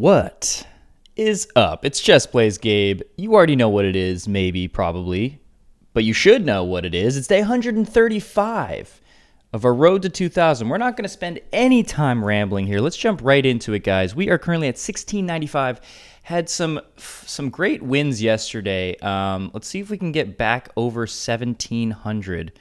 What is up? It's Chess Plays Gabe. You already know what it is, maybe, probably, but you should know what it is. It's day 135 of our road to 2000. We're not going to spend any time rambling here. Let's jump right into it, guys. We are currently at 1695. Had some great wins yesterday. Let's see if we can get back over 1700.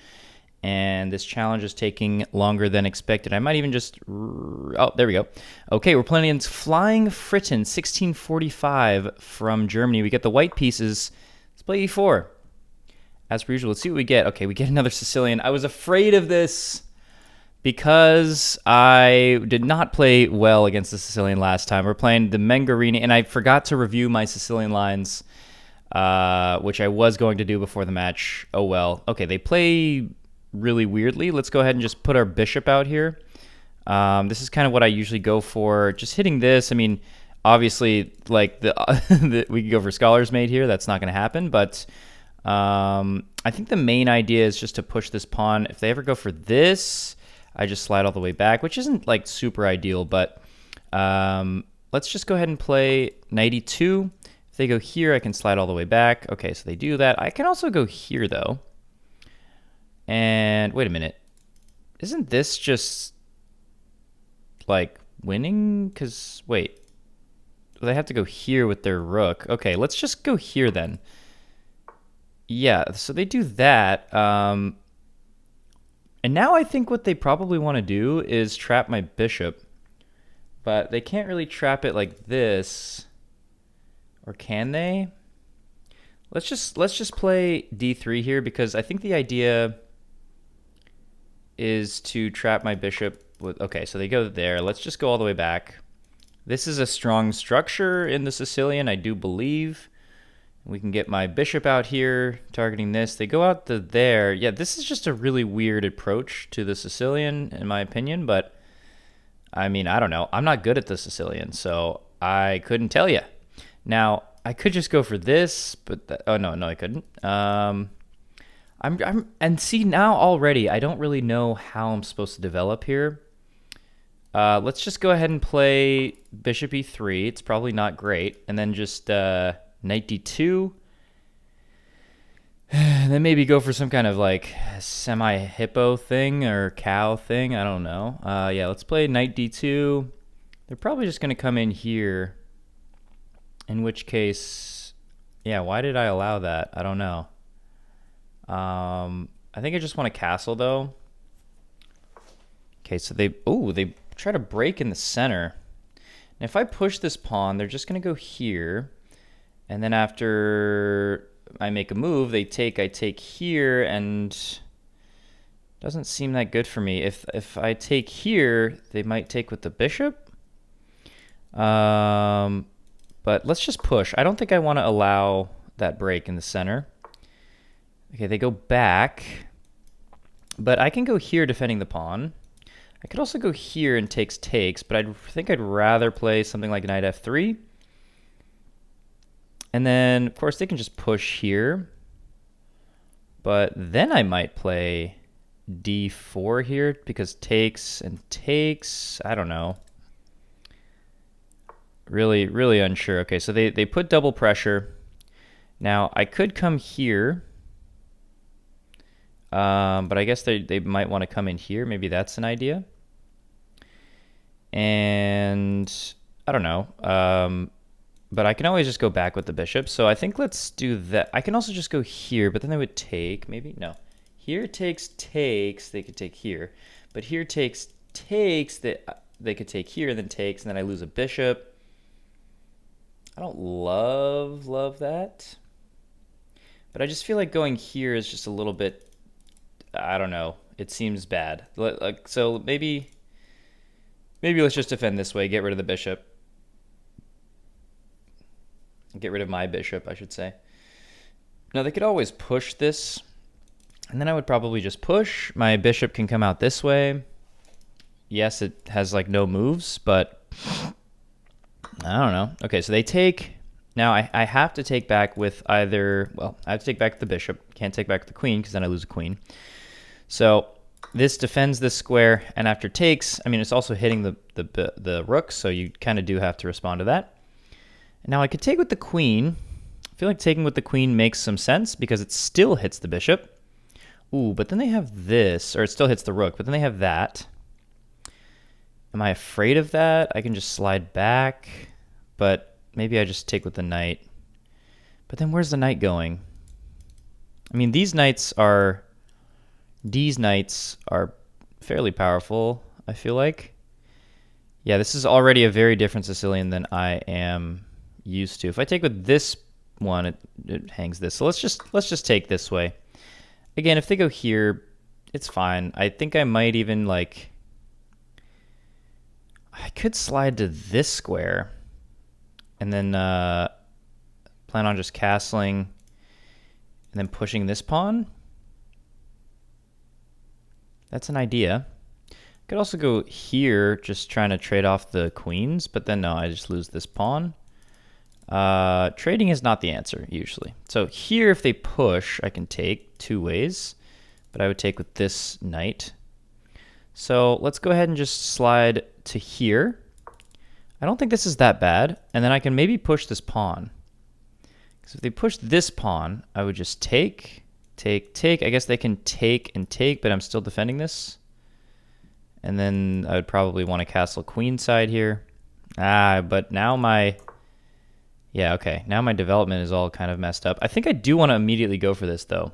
And this challenge is taking longer than expected. I might even just... Oh, there we go. Okay, we're playing against Flying Fritten, 1645 from Germany. We get the white pieces. Let's play e4. As per usual, let's see what we get. Okay, we get another Sicilian. I was afraid of this because I did not play well against the Sicilian last time. We're playing the Mengarini, and I forgot to review my Sicilian lines, which I was going to do before the match. Oh, well. Okay, they play really weirdly. Let's go ahead and just put our bishop out here. This is kind of what I usually go for. Just hitting this. I mean, obviously, like we could go for Scholar's Mate here. That's not going to happen. But I think the main idea is just to push this pawn. If they ever go for this, I just slide all the way back, which isn't like super ideal. But let's just go ahead and play knight e2. If they go here, I can slide all the way back. Okay, so they do that. I can also go here though. And wait a minute, isn't this just like winning? Because wait, they have to go here with their rook. Okay, let's just go here then. Yeah, so they do that. And now I think what they probably want to do is trap my bishop. But they can't really trap it like this. Or can they? Let's just play d3 here, because I think the idea is to trap my bishop with... Okay, so they go there. Let's just go all the way back. This is a strong structure in the Sicilian, I do believe. We can get my bishop out here, targeting this. They go out to there. Yeah, this is just a really weird approach to the Sicilian, in my opinion, but I mean, I don't know. I'm not good at the Sicilian, so I couldn't tell you. Now, I could just go for this, but... oh, no, I couldn't. And see, now already, I don't really know how I'm supposed to develop here. Let's just go ahead and play bishop e3. It's probably not great. And then just knight d2. And then maybe go for some kind of like semi-hippo thing or cow thing. I don't know. Yeah, let's play knight d2. They're probably just going to come in here. In which case, yeah, why did I allow that? I don't know. I think I just want a castle though. Okay, so they try to break in the center. And if I push this pawn, they're just gonna go here. And then after I make a move, I take here, and doesn't seem that good for me. If I take here, they might take with the bishop. But let's just push. I don't think I want to allow that break in the center. Okay, they go back, but I can go here defending the pawn. I could also go here and takes, but I think I'd rather play something like knight f3. And then, of course, they can just push here. But then I might play d4 here, because takes and takes, I don't know. Really unsure. Okay, so they put double pressure. Now, I could come here. But I guess they might want to come in here. Maybe that's an idea. And I don't know. But I can always just go back with the bishop. So I think let's do that. I can also just go here, but then they would take. Maybe? No. Here takes. They could take here. But here takes. They could take here, then takes, and then I lose a bishop. I don't love that. But I just feel like going here is just a little bit... I don't know. It seems bad. So maybe let's just defend this way. Get rid of the bishop. Get rid of my bishop, I should say. Now, they could always push this. And then I would probably just push. My bishop can come out this way. Yes, it has like no moves, but I don't know. Okay, so they take... Now, I have to take back with either... Well, I have to take back the bishop. Can't take back the queen, because then I lose a queen. So This defends this square, and after takes, I mean, it's also hitting the rook, so you kind of do have to respond to that. And now I could take with the queen. I feel like taking with the queen makes some sense because it still hits the bishop. Ooh, but then they have this, or it still hits the rook, but then they have that. Am I afraid of that? I can just slide back, but maybe I just take with the knight. But then where's the knight going? I mean, these knights are fairly powerful, I feel like. Yeah, this is already a very different Sicilian than I am used to. If I take with this one, it hangs this. So let's just take this way. Again, if they go here, it's fine. I think I might even like, I could slide to this square and then plan on just castling and then pushing this pawn. That's an idea. Could also go here, just trying to trade off the queens, but then no, I just lose this pawn. Trading is not the answer, usually. So here, if they push, I can take two ways, but I would take with this knight. So let's go ahead and just slide to here. I don't think this is that bad, and then I can maybe push this pawn. Because if they push this pawn, I would just take. I guess they can take and take, but I'm still defending this. And then I would probably want to castle queenside here. But now my... Yeah, okay. Now my development is all kind of messed up. I think I do want to immediately go for this, though.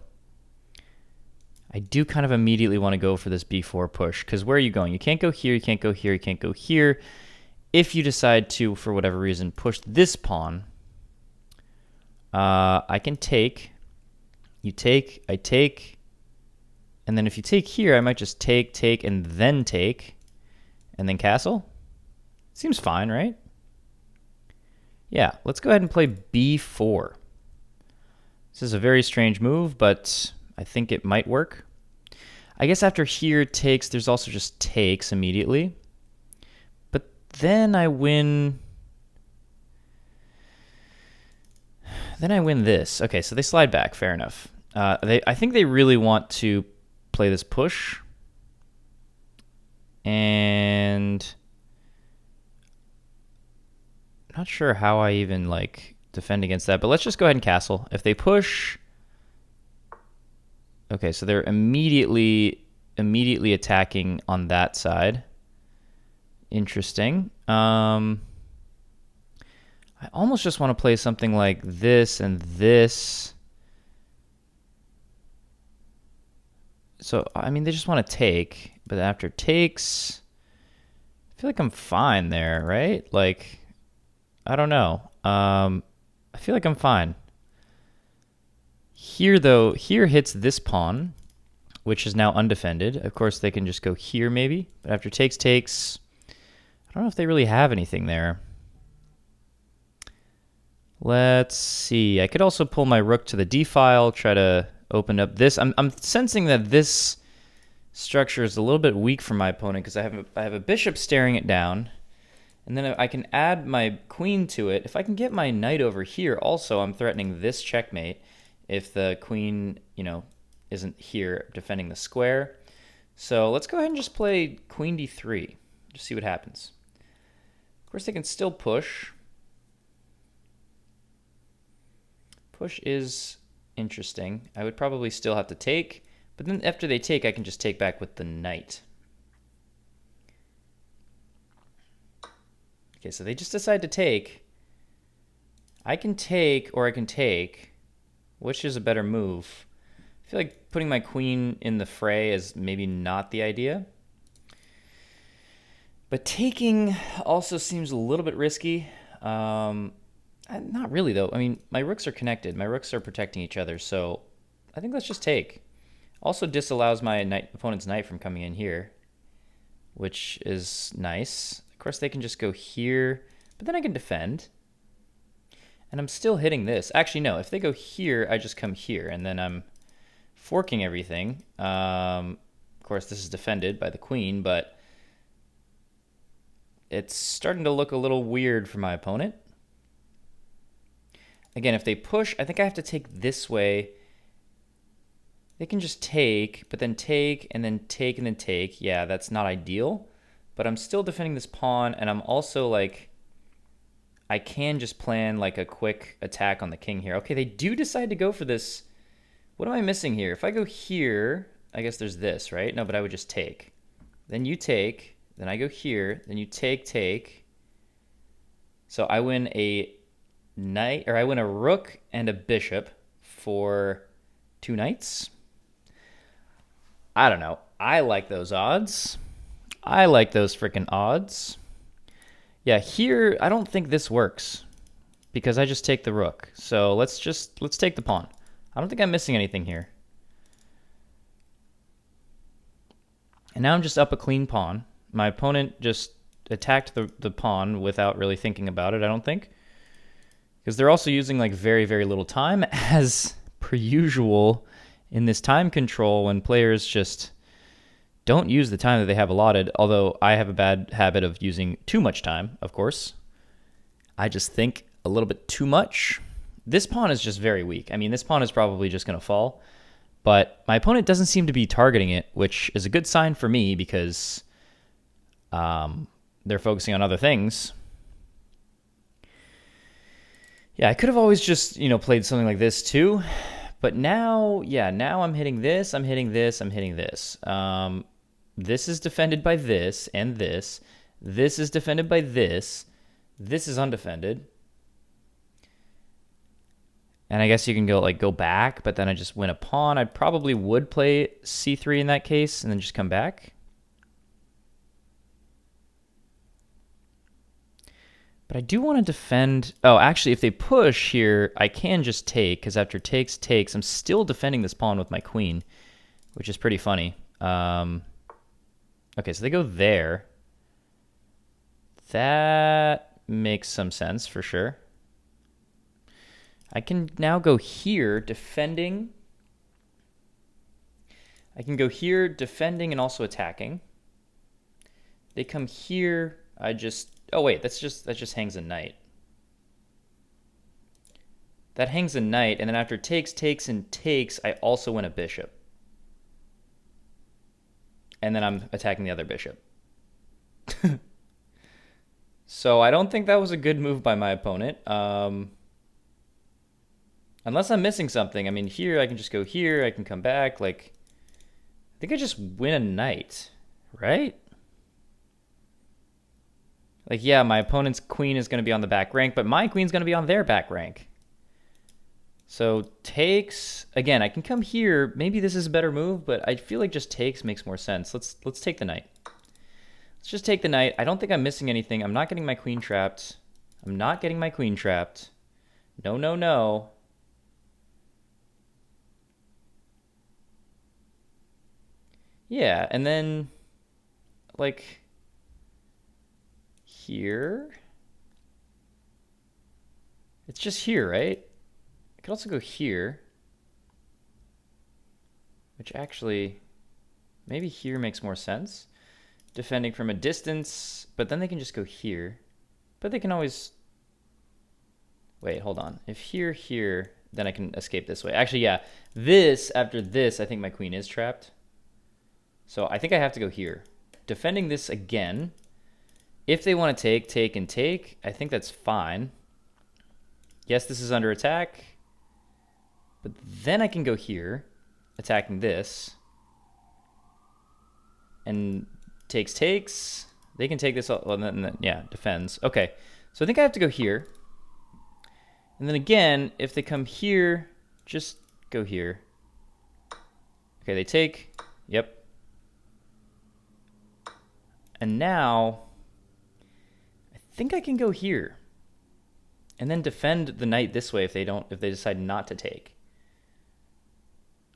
I do kind of immediately want to go for this b4 push, because where are you going? You can't go here, you can't go here, you can't go here. If you decide to, for whatever reason, push this pawn, I can take. You take, I take, and then if you take here, I might just take, and then castle. Seems fine, right? Yeah, let's go ahead and play b4. This is a very strange move, but I think it might work. I guess after here takes, there's also just takes immediately. But then I win... Then I win this. Okay, so they slide back, fair enough. I think they really want to play this push. And... I'm not sure how I even like defend against that, but let's just go ahead and castle. If they push... Okay, so they're immediately attacking on that side. Interesting. I almost just want to play something like this and this. So, I mean, they just want to take, but after takes, I feel like I'm fine there, right? Like, I don't know. I feel like I'm fine. Here, though, here hits this pawn, which is now undefended. Of course, they can just go here, maybe. But after takes, I don't know if they really have anything there. Let's see. I could also pull my rook to the d file, try to open up this. I'm sensing that this structure is a little bit weak for my opponent because I have a bishop staring it down. And then I can add my queen to it. If I can get my knight over here, also, I'm threatening this checkmate if the queen, isn't here defending the square. So let's go ahead and just play queen d3. Just see what happens. Of course, they can still push. Push is interesting. I would probably still have to take, but then after they take, I can just take back with the knight. Okay, so they just decide to take. I can take, or I can take. Which is a better move? I feel like putting my queen in the fray is maybe not the idea. But taking also seems a little bit risky. Not really, though. I mean, my rooks are connected. My rooks are protecting each other, so I think let's just take. Also disallows my opponent's knight from coming in here, which is nice. Of course, they can just go here, but then I can defend. And I'm still hitting this. Actually, no. If they go here, I just come here, and then I'm forking everything. Of course, this is defended by the queen, but it's starting to look a little weird for my opponent. Again, if they push, I think I have to take this way They can just take, but then take, and then take, and then take. Yeah, that's not ideal. But I'm still defending this pawn, and I'm also like, I can just plan like a quick attack on the king here. Okay, they do decide to go for this. What am I missing here? If I go here, I guess there's this, right? No, but I would just take. Then you take, then I go here, then you take, take. So I win a knight, or I win a rook and a bishop for 2 knights. I don't know. I like those odds. I like those freaking odds. Yeah, here, I don't think this works because I just take the rook. So let's take the pawn. I don't think I'm missing anything here. And now I'm just up a clean pawn. My opponent just attacked the pawn without really thinking about it, I don't think. Because they're also using like very, very little time, as per usual in this time control when players just don't use the time that they have allotted, although I have a bad habit of using too much time, of course. I just think a little bit too much. This pawn is just very weak. I mean, this pawn is probably just going to fall, but my opponent doesn't seem to be targeting it, which is a good sign for me because they're focusing on other things. Yeah, I could have always just, played something like this too, but now, yeah, now I'm hitting this, I'm hitting this, I'm hitting this. This is defended by this and this. This is defended by this. This is undefended. And I guess you can go back, but then I just win a pawn. I probably would play c3 in that case and then just come back. But I do want to defend. Oh, actually, if they push here, I can just take, because after takes, takes, I'm still defending this pawn with my queen, which is pretty funny. Okay, so they go there. That makes some sense for sure. I can now go here defending. I can go here defending and also attacking. They come here. I just, oh wait, that just hangs a knight. That hangs a knight, and then after takes, takes, and takes, I also win a bishop. And then I'm attacking the other bishop. So I don't think that was a good move by my opponent. Unless I'm missing something. I mean, here I can just go here. I can come back. Like, I think I just win a knight, right? Like, yeah, my opponent's queen is going to be on the back rank, but my queen's going to be on their back rank. So takes, again, I can come here. Maybe this is a better move, but I feel like just takes makes more sense. Let's take the knight. Let's just take the knight. I don't think I'm missing anything. I'm not getting my queen trapped. I'm not getting my queen trapped. No, no, no. Yeah, and then, like, here. It's just here, right? I could also go here. Which actually, maybe here makes more sense. Defending from a distance, but then they can just go here. But they can always... Wait, hold on. If here, here, then I can escape this way. Actually, yeah, this, after this, I think my queen is trapped. So I think I have to go here. Defending this again. If they want to take, take, and take, I think that's fine. Yes, this is under attack. But then I can go here, attacking this. And takes, takes. They can take this, well, then, yeah, defends. Okay, so I think I have to go here. And then again, if they come here, just go here. Okay, they take, yep. And now, I think I can go here. And then defend the knight this way if they decide not to take.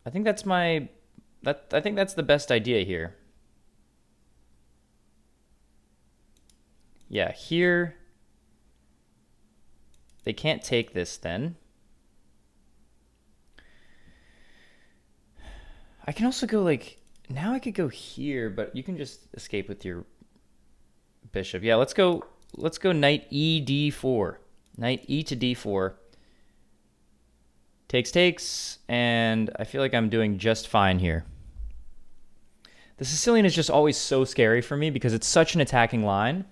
I think that's I think that's the best idea here. Yeah, here, they can't take this then. I can also go like, now I could go here, but you can just escape with your bishop. Yeah, let's go knight e d4. Knight e to d4. Takes, takes, and I feel like I'm doing just fine here. The Sicilian is just always so scary for me because it's such an attacking line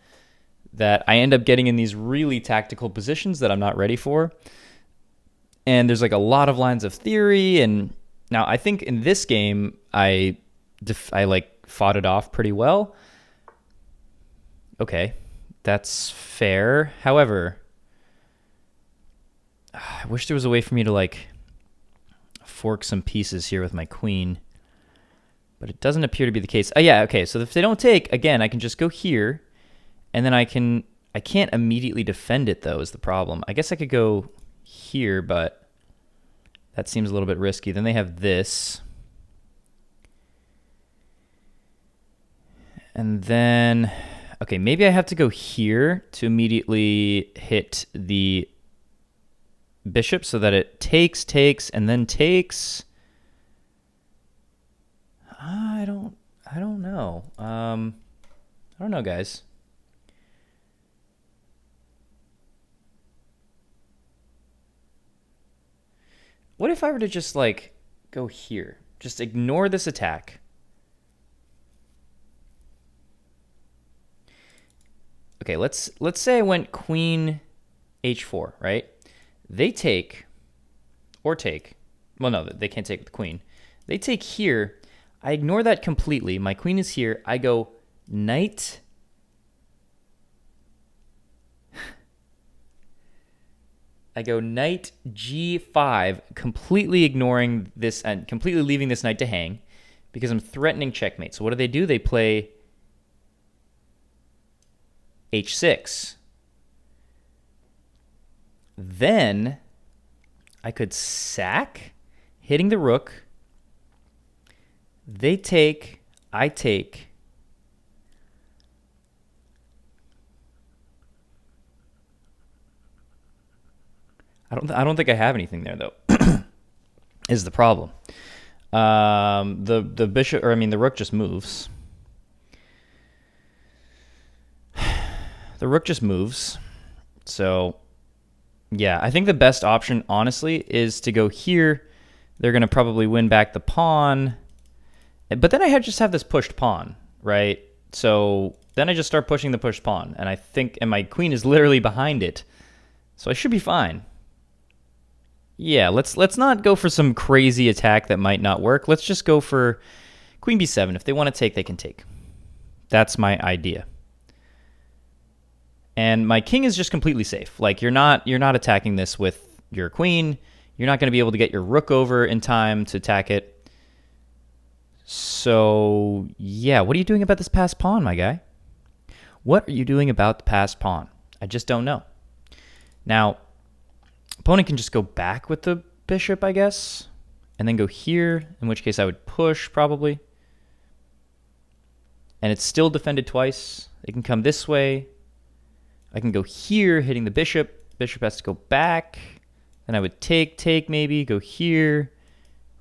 that I end up getting in these really tactical positions that I'm not ready for. And there's like a lot of lines of theory. And now I think in this game, I like fought it off pretty well. Okay, that's fair. However, I wish there was a way for me to like fork some pieces here with my queen. But it doesn't appear to be the case. Oh, yeah, okay. So if they don't take, again, I can just go here. And then I can't immediately defend it, though, is the problem. I guess I could go here, but that seems a little bit risky. Then they have this. And then, okay, maybe I have to go here to immediately hit the bishop so that it takes, and then takes. I don't know. I don't know, guys. What if I were to just like go here? Just ignore this attack. Okay, let's say I went queen h4, right? They take or take. Well, no, they can't take with the queen. They take here. I ignore that completely. My queen is here. I go knight. I go knight g5, completely ignoring this and completely leaving this knight to hang because I'm threatening checkmate. So what do? They play h6. Then I could sack, hitting the rook. They take, I take. I don't think I have anything there though. Is the problem. The bishop, or I mean the rook just moves. The rook just moves. So yeah, I think the best option honestly is to go here. They're going to probably win back the pawn. But then I just have this pushed pawn, right? So then I just start pushing the pushed pawn, and my queen is literally behind it. So I should be fine. Yeah, let's not go for some crazy attack that might not work. Let's just go for queen b7. If they want to take, they can take. That's my idea. And my king is just completely safe. Like you're not attacking this with your queen. You're not going to be able to get your rook over in time to attack it. So, yeah, what are you doing about this passed pawn, my guy? What are you doing about the passed pawn? I just don't know. Now, opponent can just go back with the bishop, I guess, and then go here, in which case I would push, probably. And it's still defended twice. They can come this way. I can go here, hitting the bishop. Bishop has to go back. Then I would take maybe, go here.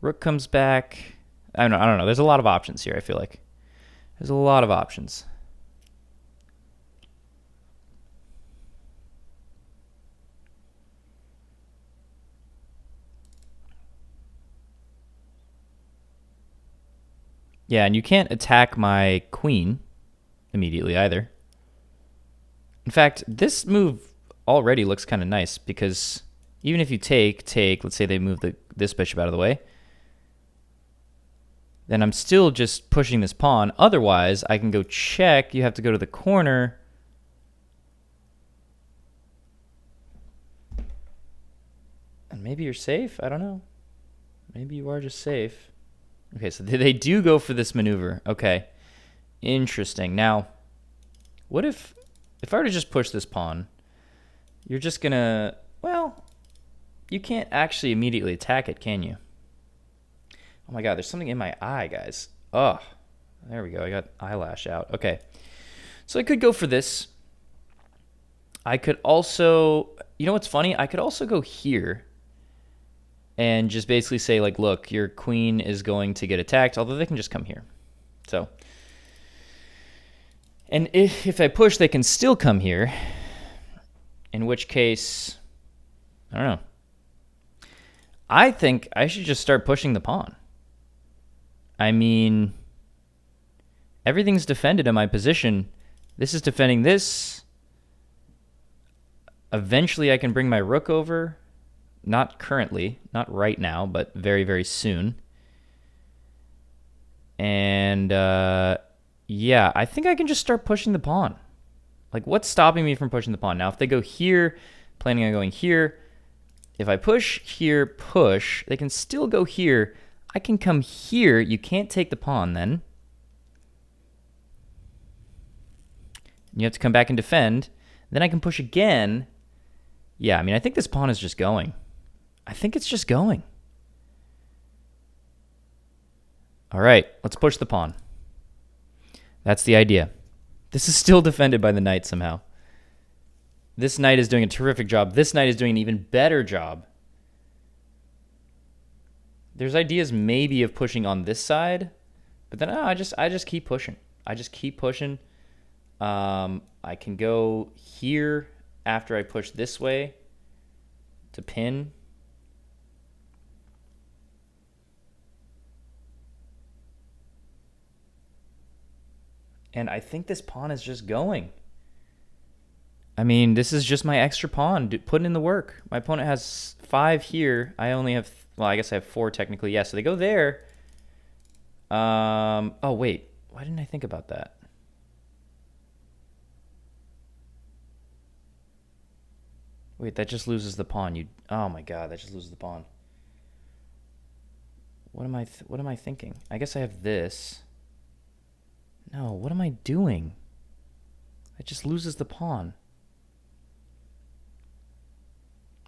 Rook comes back. I don't know. There's a lot of options here, I feel like. There's a lot of options. Yeah, and you can't attack my queen immediately either. In fact, this move already looks kind of nice because even if you take, let's say they move this bishop out of the way, then I'm still just pushing this pawn. Otherwise, I can go check. You have to go to the corner. And maybe you're safe? I don't know. Maybe you are just safe. Okay, so they do go for this maneuver. Okay, interesting. Now, what if I were to just push this pawn, you're just going to, well, you can't actually immediately attack it, can you? Oh my God, there's something in my eye, guys. Oh, there we go. I got eyelash out. Okay. So I could go for this. I could also, you know what's funny? I could also go here and just basically say, like, look, your queen is going to get attacked, although they can just come here. So, and if I push, they can still come here, in which case, I don't know. I think I should just start pushing the pawn. I mean, everything's defended in my position. This is defending this. Eventually, I can bring my rook over. Not currently, not right now, but very, very soon. And yeah, I think I can just start pushing the pawn. Like, what's stopping me from pushing the pawn? Now, if they go here, planning on going here, if I push here, push, they can still go here. I can come here. You can't take the pawn then. You have to come back and defend. Then I can push again. Yeah, I mean, I think this pawn is just going. I think it's just going. All right, let's push the pawn. That's the idea. This is still defended by the knight somehow. This knight is doing a terrific job. This knight is doing an even better job. There's ideas maybe of pushing on this side, but then I just keep pushing. I just keep pushing. I can go here after I push this way to pin. And I think this pawn is just going. I mean, this is just my extra pawn putting in the work. My opponent has 5 here. I only have, well, I guess I have 4 technically. Yeah, so they go there. Oh, wait. Why didn't I think about that? Wait, that just loses the pawn. Oh my god, that just loses the pawn. What am I thinking? I guess I have this. No, what am I doing? It just loses the pawn.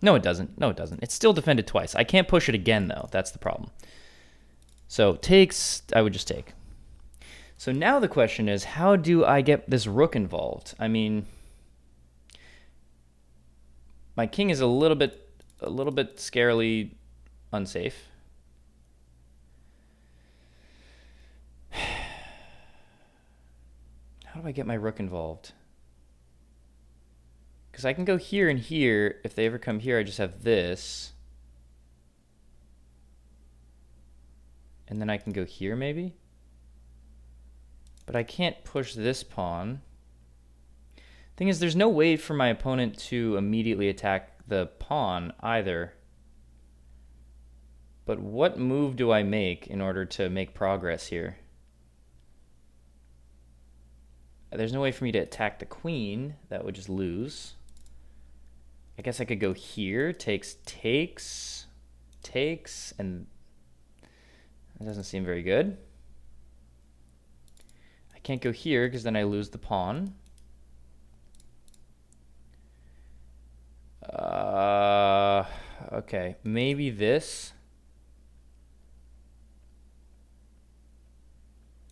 No, it doesn't. No, it doesn't. It's still defended twice. I can't push it again, though. That's the problem. So takes, I would just take. So now the question is, how do I get this rook involved? I mean, my king is a little bit scarily unsafe. How do I get my rook involved? Because I can go here and here. If they ever come here, I just have this. And then I can go here maybe? But I can't push this pawn. Thing is, there's no way for my opponent to immediately attack the pawn either. But what move do I make in order to make progress here? There's no way for me to attack the queen. That would just lose. I guess I could go here. Takes, and that doesn't seem very good. I can't go here because then I lose the pawn. Okay, maybe this.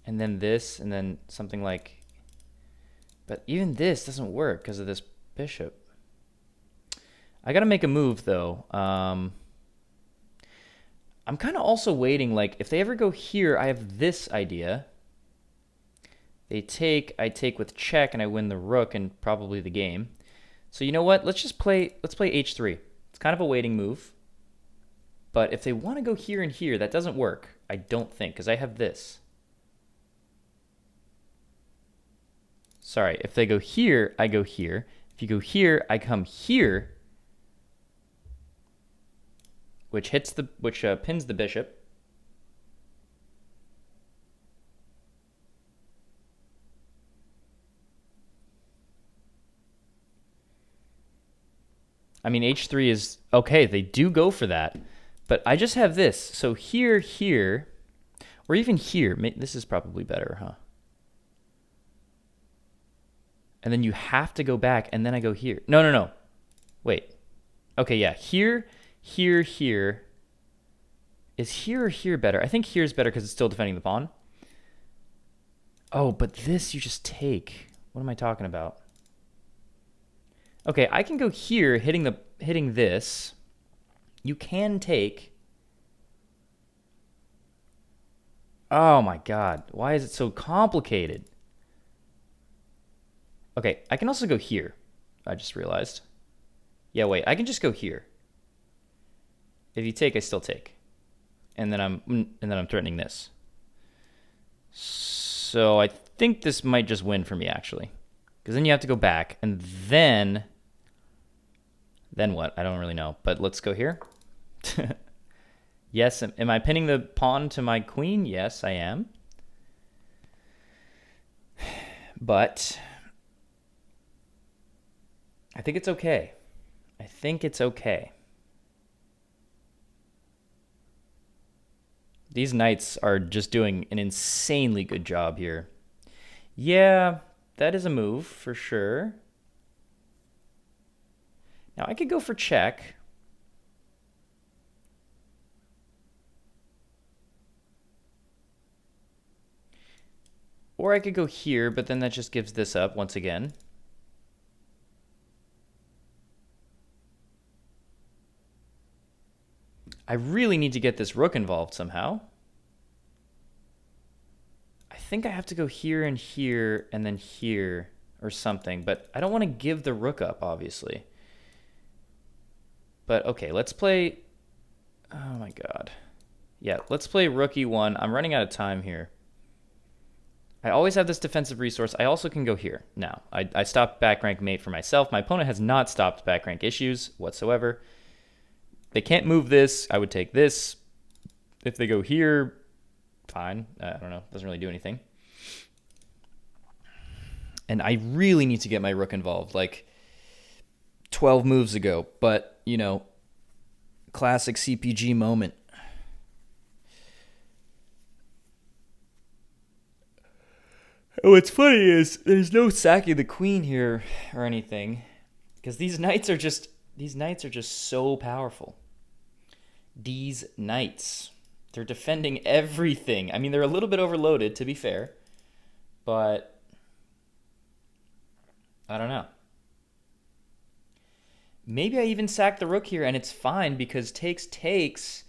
And then this, and then something like... But even this doesn't work because of this bishop. I got to make a move, though. I'm kind of also waiting, like, if they ever go here, I have this idea. They take, I take with check, and I win the rook and probably the game. So you know what? Let's play h3. It's kind of a waiting move. But if they want to go here and here, that doesn't work. I don't think, because I have this. Sorry, if they go here, I go here. If you go here, I come here, which pins the bishop. I mean, h3 is okay. They do go for that, but I just have this. So here, here, or even here. This is probably better, huh? And then you have to go back, and then I go here. No. Wait. Okay, yeah. Here, here, here. Is here or here better? I think here's better because it's still defending the pawn. Oh, but this you just take. What am I talking about? Okay, I can go here, hitting this. You can take. Oh my god. Why is it so complicated? Okay, I can also go here. I just realized. Yeah, wait, I can just go here. If you take, I still take. And then I'm threatening this. So I think this might just win for me, actually. Because then you have to go back. And then what? I don't really know. But let's go here. Yes. Am I pinning the pawn to my queen? Yes, I am. But I think it's okay. I think it's okay. These knights are just doing an insanely good job here. Yeah, that is a move for sure. Now I could go for check. Or I could go here, but then that just gives this up once again. I really need to get this rook involved somehow. I think I have to go here and then here or something, but I don't want to give the rook up, obviously. But okay, let's play... Oh my god. Yeah, let's play rook e1. I'm running out of time here. I always have this defensive resource. I also can go here. Now, I stopped back rank mate for myself. My opponent has not stopped back rank issues whatsoever. They can't move this. I would take this. If they go here, fine. I don't know. Doesn't really do anything. And I really need to get my rook involved, like 12 moves ago. But, you know, classic CPG moment. What's funny is there's no sacking the queen here or anything, because these knights are just so powerful. These knights, they're defending everything. I mean, they're a little bit overloaded, to be fair, but I don't know. Maybe I even sack the rook here and it's fine because takes.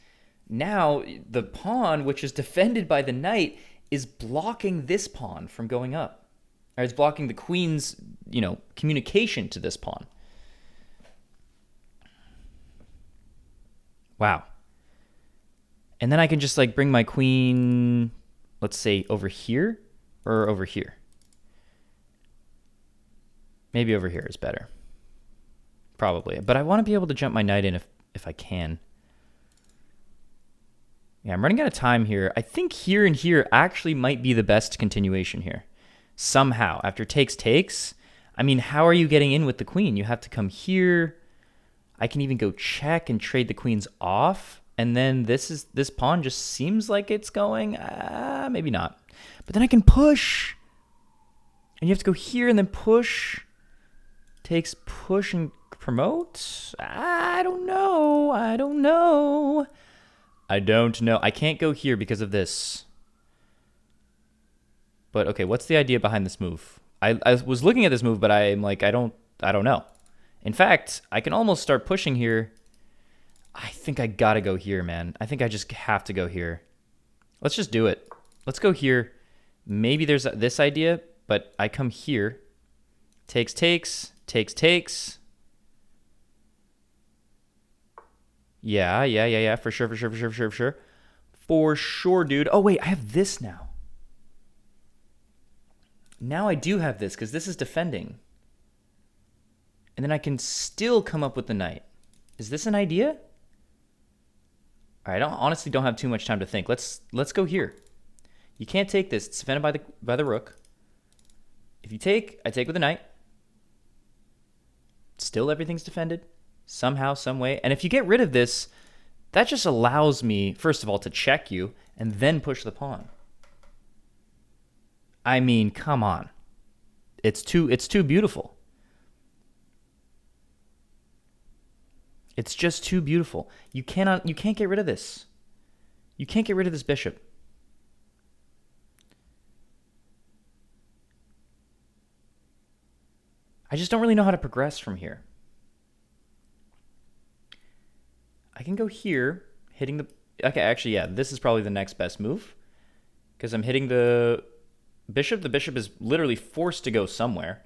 Now the pawn, which is defended by the knight, is blocking this pawn from going up. Or it's blocking the queen's, you know, communication to this pawn. Wow. And then I can just like bring my queen, let's say over here or over here. Maybe over here is better. Probably. But I want to be able to jump my knight in if I can. Yeah, I'm running out of time here. I think here and here actually might be the best continuation here. Somehow, after takes. I mean, how are you getting in with the queen? You have to come here. I can even go check and trade the queens off. And then this pawn just seems like it's going. Maybe not. But then I can push. And you have to go here and then push. Takes, push, and promote? I don't know. I don't know. I can't go here because of this. But okay, what's the idea behind this move? I was looking at this move, but I'm like, I don't know. In fact, I can almost start pushing here. I think I gotta go here, man. I think I just have to go here. Let's just do it. Let's go here. Maybe there's this idea, but I come here. Takes. Yeah. For sure. For sure, dude. Oh, wait, I have this now. Now I do have this because this is defending. And then I can still come up with the knight. Is this an idea? All right, I honestly don't have too much time to think. Let's go here. You can't take this. It's defended by the rook. If you take, I take with the knight. Still everything's defended. Somehow, some way. And if you get rid of this, that just allows me, first of all, to check you and then push the pawn. I mean, come on. It's too beautiful. It's just too beautiful. You can't get rid of this. You can't get rid of this bishop. I just don't really know how to progress from here. I can go here, hitting the... Okay, actually, yeah, this is probably the next best move. Because I'm hitting the bishop. The bishop is literally forced to go somewhere.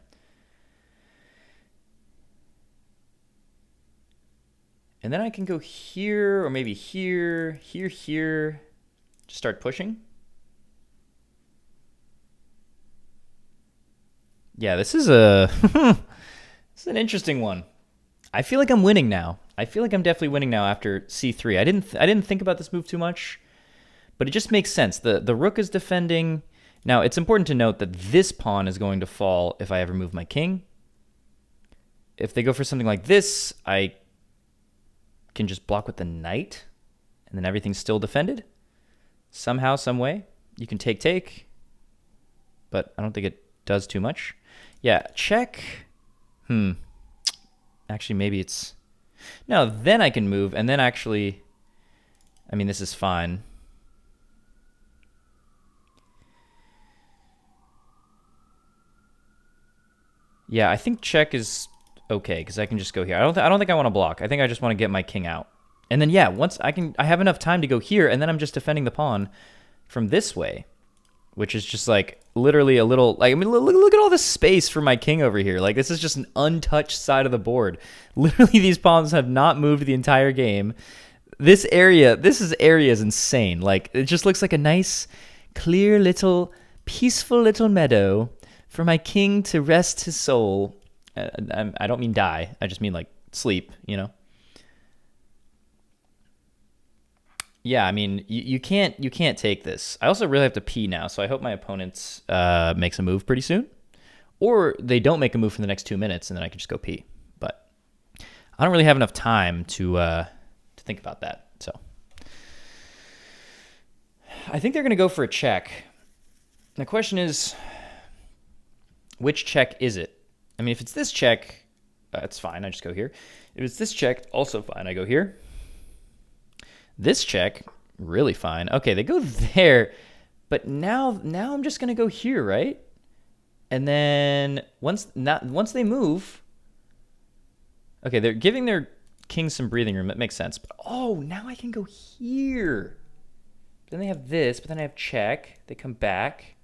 And then I can go here, or maybe here, here. Just start pushing. Yeah, this is a this is an interesting one. I feel like I'm winning now. I feel like I'm definitely winning now after c3. I didn't think about this move too much, but it just makes sense. The rook is defending. Now, it's important to note that this pawn is going to fall if I ever move my king. If they go for something like this, I can just block with the knight, and then everything's still defended. Somehow, some way. You can take, but I don't think it does too much. Yeah, check. Actually, maybe it's... No, then I can move, and then actually... I mean, this is fine. Yeah, I think check is okay, because I can just go here. I don't think I want to block. I think I just want to get my king out. And then, yeah, once I have enough time to go here, and then I'm just defending the pawn from this way, which is just like literally a little, like, I mean, look at all this space for my king over here. Like, this is just an untouched side of the board. Literally, these pawns have not moved the entire game. This area is insane. Like, it just looks like a nice, clear little, peaceful little meadow for my king to rest his soul. I don't mean die. I just mean, like, sleep, you know? Yeah, I mean, you can't take this. I also really have to pee now, so I hope my opponent makes a move pretty soon. Or they don't make a move for the next 2 minutes, and then I can just go pee. But I don't really have enough time to think about that. So I think they're going to go for a check. The question is, which check is it? I mean, if it's this check, it's fine. I just go here. If it's this check, also fine. I go here. This check, really fine. Okay, they go there, but now I'm just gonna go here, right? And then once they move, okay, they're giving their king some breathing room. That makes sense. But oh, now I can go here. Then they have this, but then I have check. They come back,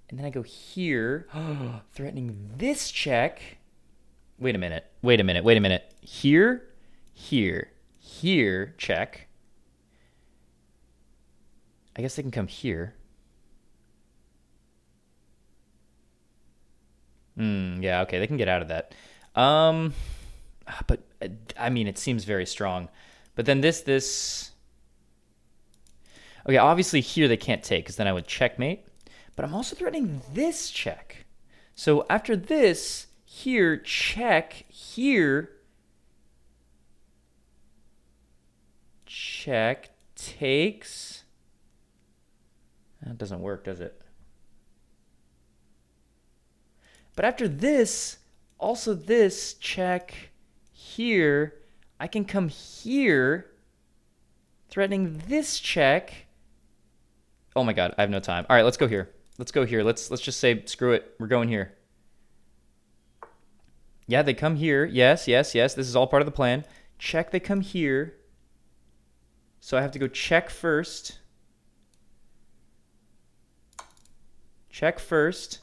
and then I go here, threatening this check. Wait a minute. Here, check. I guess they can come here. Yeah, okay, they can get out of that. But I mean, it seems very strong. But then this. Okay, obviously here they can't take, because then I would checkmate. But I'm also threatening this check. So after this, here, check, here. Check takes. That doesn't work, does it? But after this, also this check here, I can come here, threatening this check. Oh my god, I have no time. All right, let's go here. Let's just say screw it. We're going here. Yeah, they come here. Yes. This is all part of the plan. Check, they come here. So I have to go check first. Check first.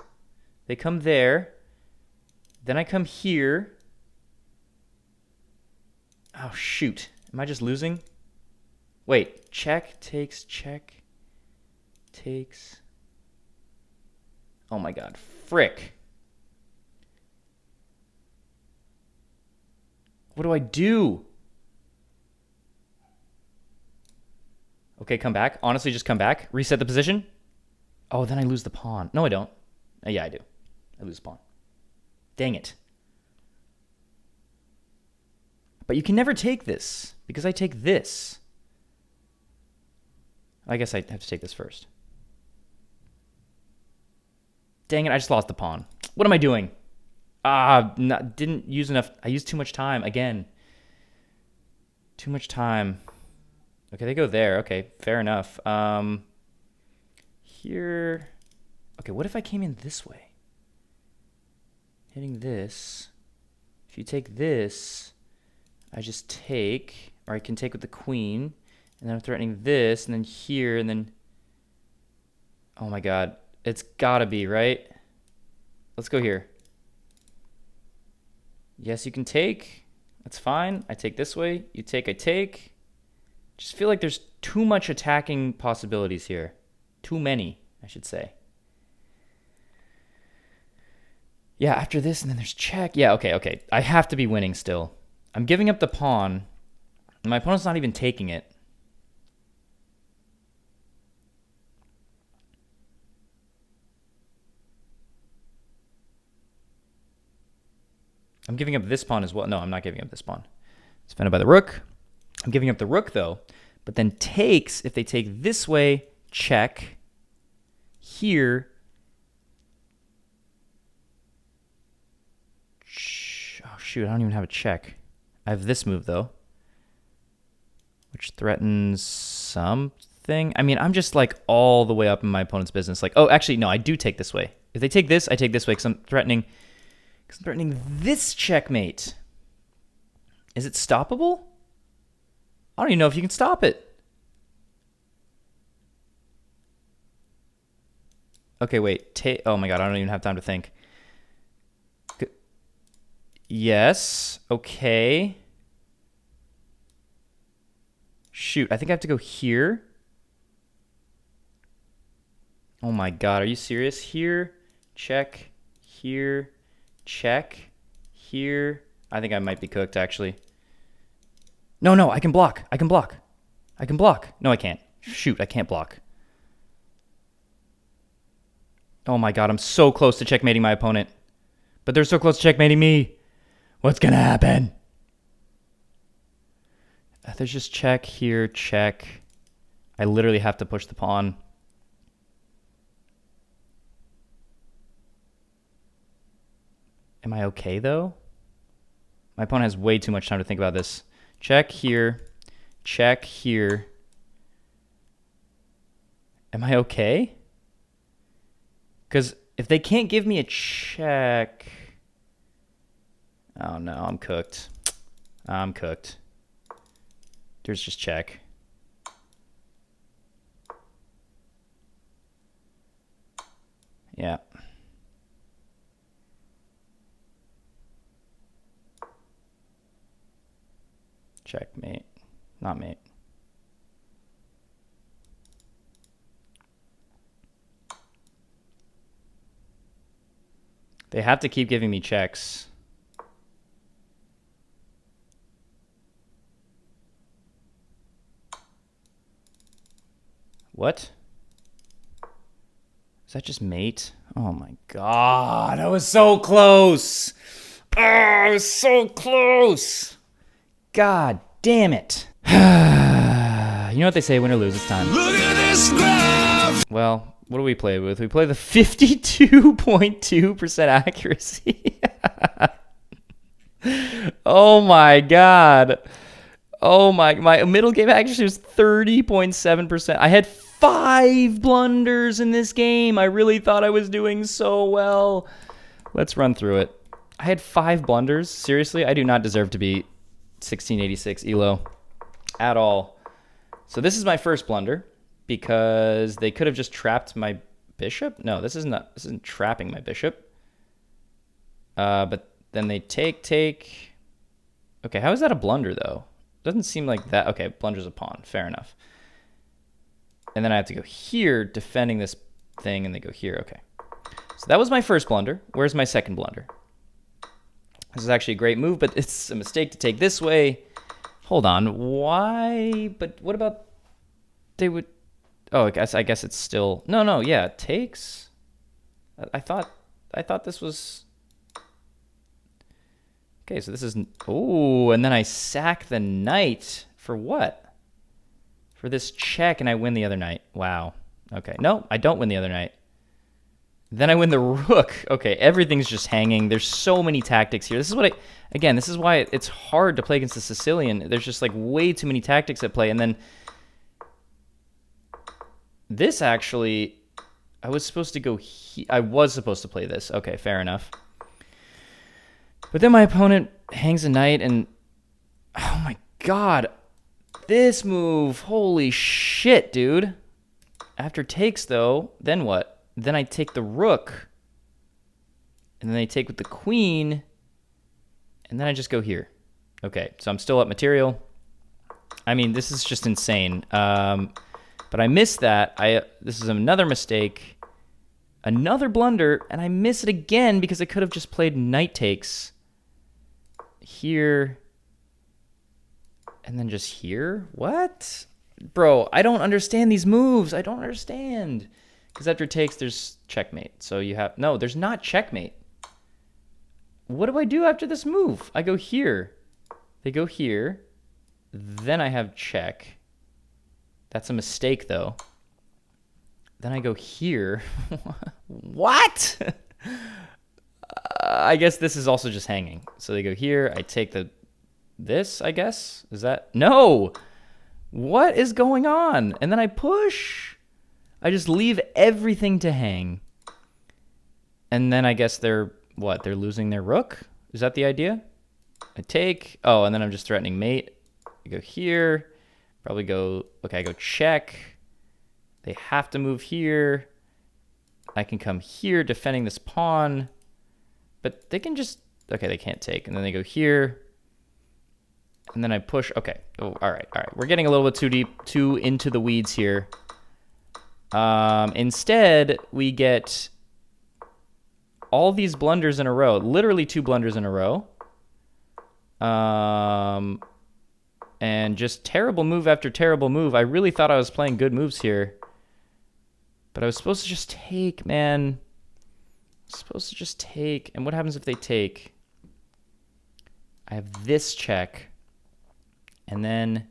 They come there. Then I come here. Oh, shoot. Am I just losing? Wait. Check, takes, check, takes. Oh my god. Frick. What do I do? Okay, come back. Honestly, just come back. Reset the position. Oh, then I lose the pawn. No, I don't. Yeah, I do. I lose the pawn. Dang it. But you can never take this, because I take this. I guess I have to take this first. Dang it, I just lost the pawn. What am I doing? Didn't use enough. I used too much time again. Too much time. Okay, they go there. Okay, fair enough. Here. Okay, what if I came in this way? Hitting this. If you take this, I just take, or I can take with the queen, and then I'm threatening this, and then here, and then... Oh my god. It's gotta be, right? Let's go here. Yes, you can take. That's fine. I take this way. You take, I take. Just feel like there's too much attacking possibilities here. Too many, I should say. Yeah, after this, and then there's check. Yeah, okay. I have to be winning still. I'm giving up the pawn. And my opponent's not even taking it. I'm giving up this pawn as well. No, I'm not giving up this pawn. It's defended by the rook. I'm giving up the rook, though. But then takes, if they take this way, check. Here. Oh, shoot, I don't even have a check. I have this move, though, which threatens something. I mean, I'm just like all the way up in my opponent's business. Like, oh, actually, no, I do take this way. If they take this, I take this way because I'm threatening this checkmate. Is it stoppable? I don't even know if you can stop it. Okay, wait. Oh my god, I don't even have time to think. Yes. Okay. Shoot, I think I have to go here. Oh my god, are you serious? Here, check. Here, check. Here. I think I might be cooked, actually. No, I can block. I can block. No, I can't. Shoot, I can't block. Oh my god, I'm so close to checkmating my opponent. But they're so close to checkmating me. What's gonna happen? There's just check here, check. I literally have to push the pawn. Am I okay, though? My opponent has way too much time to think about this. Check here. Check here. Am I okay? Because if they can't give me a check... Oh no, I'm cooked. I'm cooked. There's just check. Yeah. Checkmate. Not mate. They have to keep giving me checks. What? Is that just mate? Oh my god, I was so close. Oh, I was so close. God damn it. You know what they say, win or lose, it's time. Look at this graph. Well, what do we play with? We play the 52.2% accuracy. Oh my god. Oh my middle game accuracy was 30.7%. I had 5 blunders in this game. I really thought I was doing so well. Let's run through it. I had 5 blunders. Seriously, I do not deserve to be 1686 ELO at all. So this is my first blunder because they could have just trapped my bishop. No, this isn't trapping my bishop. But then they take. Okay, how is that a blunder though? Doesn't seem like that. Okay, blunder's a pawn. Fair enough. And then I have to go here defending this thing, and they go here. Okay. So that was my first blunder. Where's my second blunder? This is actually a great move, but it's a mistake to take this way. Hold on. Why? But what about they would... Oh, I guess it's still... No, yeah, it takes... I thought this was... Okay, so this is... Oh, and then I sack the knight. For what? For this check, and I win the other knight. Wow. Okay. No, I don't win the other knight. Then I win the rook. Okay, everything's just hanging. There's so many tactics here. This is what again, this is why it's hard to play against the Sicilian. There's just like way too many tactics at play. And then this actually, I was supposed to go I was supposed to play this. Okay, fair enough. But then my opponent hangs a knight, and oh my god, this move, holy shit, dude. After takes though, then what? Then I take the rook, and then they take with the queen, and then I just go here. Okay, so I'm still up material. I mean, this is just insane. But I missed that. This is another mistake. Another blunder, and I miss it again because I could have just played knight takes here and then just here. What? Bro, I don't understand these moves. I don't understand. Because after takes, there's checkmate. So you have... No, there's not checkmate. What do I do after this move? I go here. They go here. Then I have check. That's a mistake, though. Then I go here. What? I guess this is also just hanging. So they go here. I take this, I guess. Is that... No! What is going on? And then I push. I just leave everything to hang. And then I guess they're... What? They're losing their rook? Is that the idea? I take... Oh, and then I'm just threatening mate. I go here. Probably go... Okay, I go check. They have to move here. I can come here defending this pawn. But they can just... Okay, they can't take. And then they go here. And then I push. Okay. Oh, all right. All right. We're getting a little bit too deep, too into the weeds here. Instead, we get all these blunders in a row. Literally 2 blunders in a row. And just terrible move after terrible move. I really thought I was playing good moves here. But I was supposed to just take, man. I was supposed to just take. And what happens if they take? I have this check. And then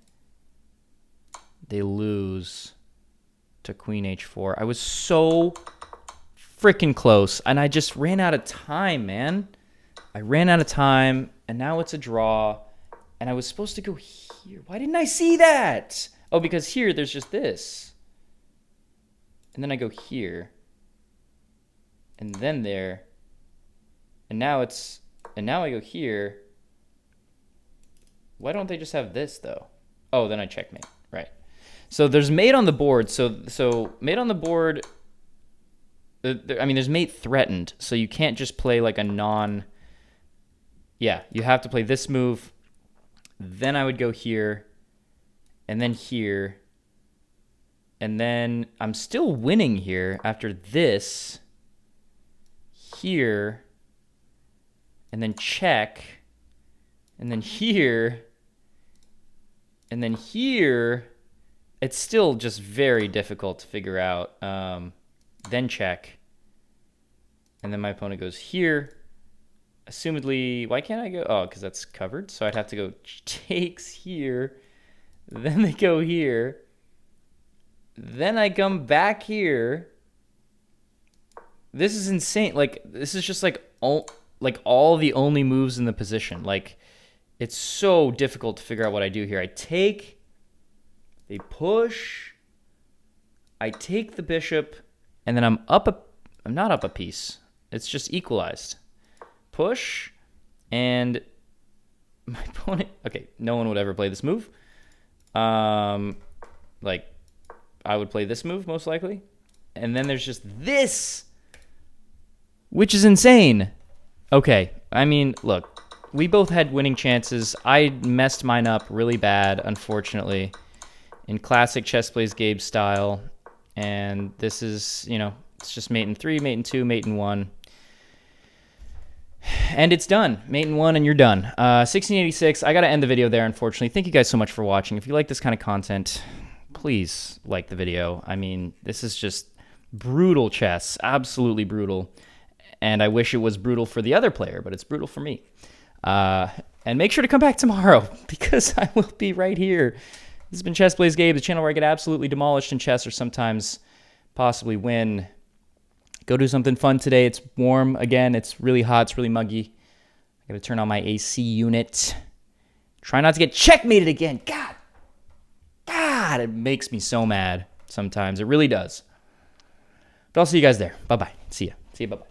they lose to queen h4. I was so freaking close. And I just ran out of time, man. I ran out of time. And now it's a draw. And I was supposed to go here. Why didn't I see that? Oh, because here there's just this. And then I go here. And then there. And now it's... And now I go here. Why don't they just have this, though? Oh, then I checkmate. Right. So there's mate on the board. So mate on the board... I mean, there's mate threatened. So you can't just play like a non... Yeah, you have to play this move. Then I would go here. And then here. And then I'm still winning here after this. Here. And then check. And then here. And then here. It's still just very difficult to figure out. Then check. And then my opponent goes here. Assumedly, why can't I go? Oh, because that's covered. So I'd have to go takes here. Then they go here. Then I come back here. This is insane. Like, this is just like all the only moves in the position. Like, it's so difficult to figure out what I do here. I take, they push, I take the bishop, and then I'm not up a piece. It's just equalized. Push, and my opponent, okay, no one would ever play this move. Like, I would play this move, most likely. And then there's just this, which is insane. Okay, I mean, look, we both had winning chances. I messed mine up really bad, unfortunately, in classic Chess Plays Gabe style. And this is, you know, it's just mate in 3, mate in 2, mate in 1. And it's done. Mate in 1 and you're done. 1686, I got to end the video there, unfortunately. Thank you guys so much for watching. If you like this kind of content, please like the video. I mean, this is just brutal chess. Absolutely brutal. And I wish it was brutal for the other player, but it's brutal for me. And make sure to come back tomorrow, because I will be right here. This has been Chess Plays Gabe, the channel where I get absolutely demolished in chess, or sometimes possibly win. Go do something fun today. It's warm again. It's really hot. It's really muggy. I gotta turn on my AC unit. Try not to get checkmated again. God, it makes me so mad sometimes. It really does. But I'll see you guys there. Bye-bye. See ya. Bye-bye.